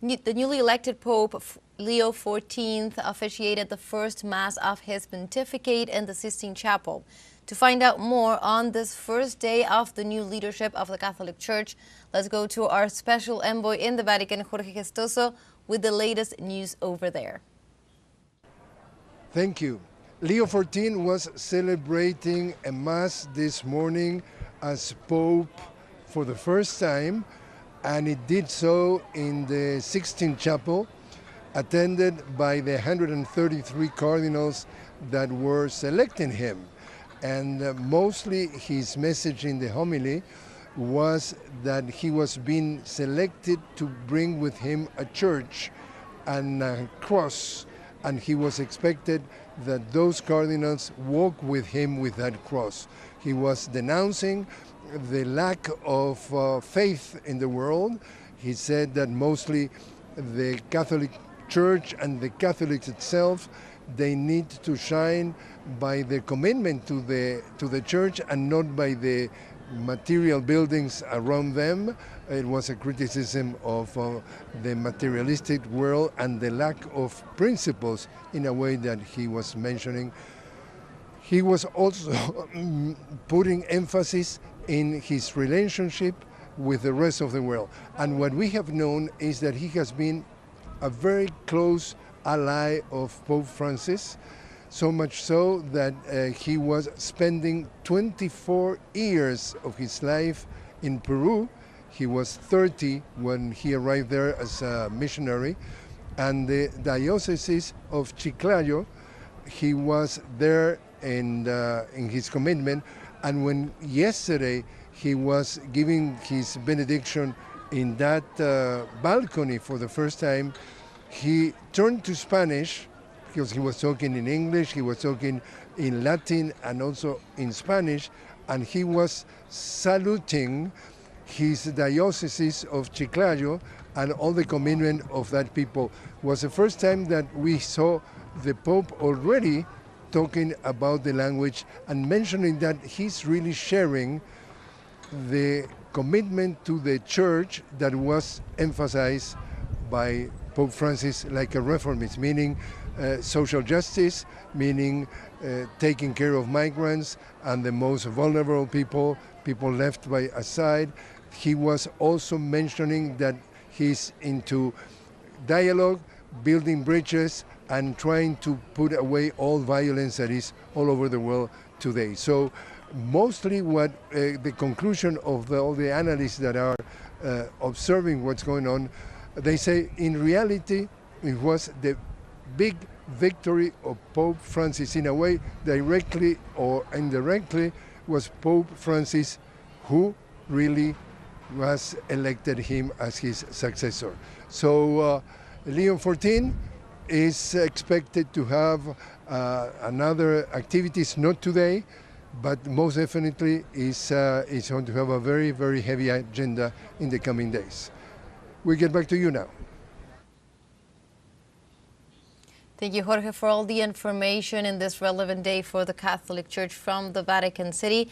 The newly elected Pope Leo XIV officiated the first Mass of his pontificate in the Sistine Chapel. To find out more on this first day of the new leadership of the Catholic Church, let's go to our special envoy in the Vatican, Jorge Gestoso, with the latest news over there. Thank you. Leo XIV was celebrating a Mass this morning as Pope for the first time, and it did so in the Sistine Chapel, attended by the 133 cardinals that were selecting him. And mostly his message in the homily was that he was being selected to bring with him a church and a cross, and he was expected that those cardinals walk with him with that cross. He was denouncing the lack of faith in the world. He said that mostly the Catholic Church and the Catholics itself, they need to shine by their commitment to the Church and not by the material buildings around them. It was a criticism of the materialistic world and the lack of principles in a way that he was mentioning. He was also putting emphasis in his relationship with the rest of the world. And what we have known is that he has been a very close ally of Pope Francis, so much so that he was spending 24 years of his life in Peru. He was 30 when he arrived there as a missionary, and the diocese of Chiclayo, he was there in his commitment. And when yesterday he was giving his benediction in that balcony for the first time, he turned to Spanish, because he was talking in English, he was talking in Latin and also in Spanish, and he was saluting his diocese of Chiclayo and all the commitment of that people. It was the first time that we saw the Pope already talking about the language and mentioning that he's really sharing the commitment to the Church that was emphasized by Pope Francis like a reformist, meaning social justice, meaning taking care of migrants and the most vulnerable people left by aside. He was also mentioning that he's into dialogue, building bridges, and trying to put away all violence that is all over the world today. So mostly what the conclusion of all the analysts that are observing what's going on, they say in reality it was the big victory of Pope Francis. In a way, directly or indirectly, was Pope Francis who really was elected him as his successor. So Leo XIV is expected to have another activities, not today, but most definitely is going to have a very, very heavy agenda in the coming days. We get back to you now. Thank you, Jorge, for all the information in this relevant day for the Catholic Church from the Vatican City.